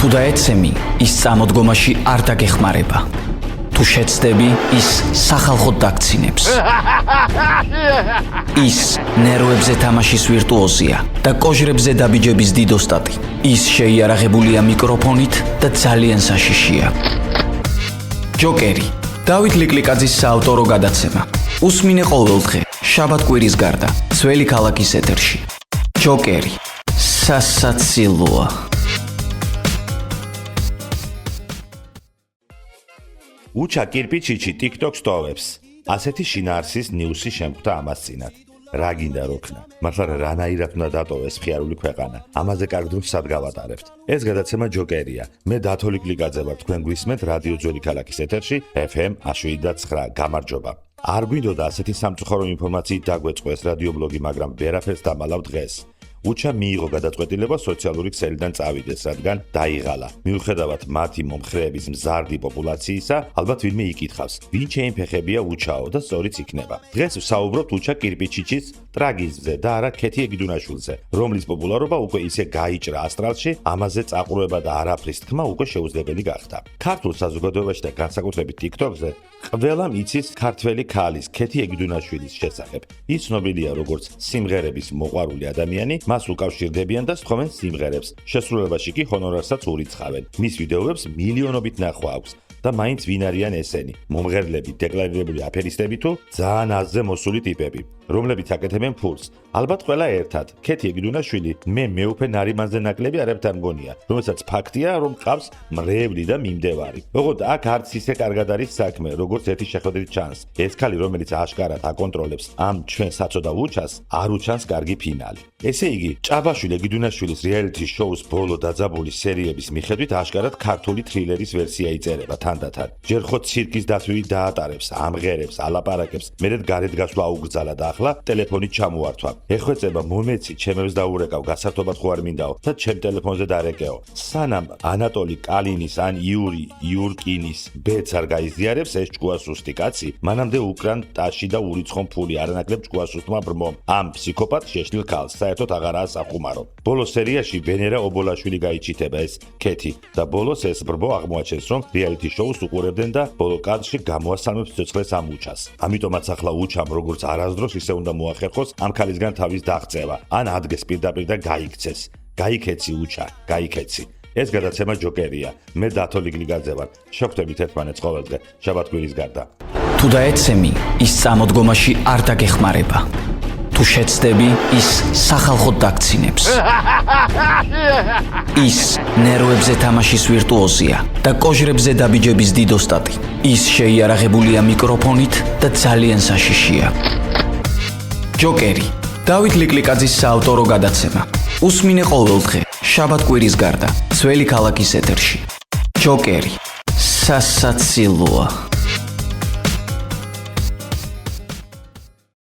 თუ დაეცემი, ის წამოდგომაში არ დაგეხმარება. თუ შეცდები, ის სახალხოდ დაგცინებს. ის ნერვებზე თამაშის ვირტუოზია და კოჟრებზე დაბიჯების დიდოსტატი. ის შეიარაღებულია მიკროფონით და ძალიან საშიშია. ჯოკერი, დავით ლიკლიკაძის საავტორო გადაცემა. უსმინე ყოველდღე, შაბათ-კვირის გარდა, ძველი ქალაქის ეთერში. ჯოკერი, სასაცილოა. უჩა კირპიჩიჩი TikTok-ს ტოვებს. ასეთი შინაარსის ნიუსი შემხვდა ამას წინათ. რა გინდა როქნა? მართლა რანაირად უნდა დატოვეს მხიარული ქვეყანა? ამაზე კარგ დროს სად გავატარებთ? ეს გადაცემა ჯოკერია. მე დათო ლიკლიკაძე ვარ, თქვენ გვისმენთ რადიო ძველი ქალაქის ეთერში FM 107.9. გამარჯობა. არ გვინდოდა ასეთი სამწუხარო ინფორმაციით დაგვეწყოს რადიო ბლოგი, მაგრამ ვერაფერს დამალავ დღეს. უჩა მიიღო გადაწყვეტილება სოციალური ქსელიდან წავიდეს, რადგან დაიღალა. მიუხედავად მათი მომხრეების მზარდი პოპულაციისა, ალბათ ვინმე იკითხავს, ვინ შეიმფეხებია უჩაო და სწორიც იქნება. დღეს ვსაუბრობთ უჩა კირპიჩიჩის ტრაგიზმზე და არა ქეთი ეგიდუნაშვილზე, რომლის პოპულარობა უკვე ისე გაიჭრა ასტრალში, ამაზე წაყურება და არაფრის თქმა უკვე შეუძლებელი გახდა. ქართულ საზოგადოებაში და განსაკუთრებით TikTok-ზე ყველამ იცის ქართველი ქალის ქეთი ეგიდუნაშვილის შესახებ. ის ცნობილია როგორც სიმღერების მოყვარული ადამიანი, მას უკავშირდებიან და სთხოვენ სიმღერებს. შესრულებაში კი ჰონორარსაც ურიცხავენ. მის ვიდეოებს მილიონობით ნახვა აქვს. და მაინც ვინ არიან ესენი? მომღერლები, დეკლარირებული აფერისტები თუ ძალიან აზზე მოსული ტიპები, რომლებიც აკეთებენ ფულს. ალბათ ყველა ერთად. ქეთი ეგიდუნაშვილი მე მეუფე ნარიმანზე ნაკლები არაფერთან მგონია, რომელსაც ფაქტია, რომ ყავს მრევლი და მიმდევარი. ოღონდ აქ არც ისე კარგად არის საქმე, როგორც ერთი შეხვედრით ჩანს. ეს ქალი, რომელიც აშკარად აკონტროლებს ამ ჩვენ საწოდა უჩას, არ უჩანს კარგი ფინალი. ესე იგი, ჭაბაშვილი ეგიდუნაშვილის რეალიტი შოუს ბოლო დაძაბული სერიების მიხედვით აშკარად ქართული თრილერის ვერსია იწერება თანდათან. ჯერ ხო ცირკის დათვლილი დაატარებს, ამღერებს, ალაპარაკებს, მერე გარეთ გასვლა აუგრძალა და ახლა ტელეფონით ჩამოართვა. ეხვეწება მომეცი, ჩემებს დაურეკავ, გასართობად ხო არ მინდაო და ჩემ ტელეფონზე დარეკეო. სანამ ანატოლი კალინის ან იური იურკინის ბედს არ გაიზიარებს ეს ჭკუასუსტი კაცი, მანამდე უკრან ტაში და ურიცხონ ფული არანაკლებ ჭკუასუსტმა ბრმომ. ამ ფსიქოპატ შეშლილ ქალს საერთოდ აღარაა სახუმარო. ბოლოს სერიაში ვენერა ობოლაშვილი გაიჩიტება ეს ქეთი და ბოლოს ეს ბრბო აღმოაჩენს, რომ რეალიტი შოუს უყურებდნენ და ბოლო კადრში გამოასალმებს ცოცხლეს ამ უჩას. ამიტომაც ახლა უჩამ როგორც არასდროს ისე უნდა მოახერხოს ამ ქალისგან თავის დაღწევა, ან ადგეს პირდაპირ და გაიქცეს. გაიქეცი უჩა, გაიქეცი. ეს გადაცემა ჯოკერია. მე დათო ლიკლიკაძე ვარ. შევხვდებით ერთმანეთს ყოველდღე, შაბათ-კვირის გარდა. თუ დაეცემი, ის წამოდგომაში არ დაგეხმარება. თუ შეცდები, ის სახალხოდ დაგცინებს. ის ნერვებზე თამაშის ვირტუოზია და კოჟრებზე დაბიჯების დიდოსტატი. ის შეიარაღებულია მიკროფონით და ძალიან საშიშია. ჯოკერი, დავით ლიკლიკაძის საავტორო გადაცემა. უსმინე ყოველდღე, შაბათ-კვირის გარდა, ძველი ქალაქის ეთერში. ჯოკერი, სასაცილოა.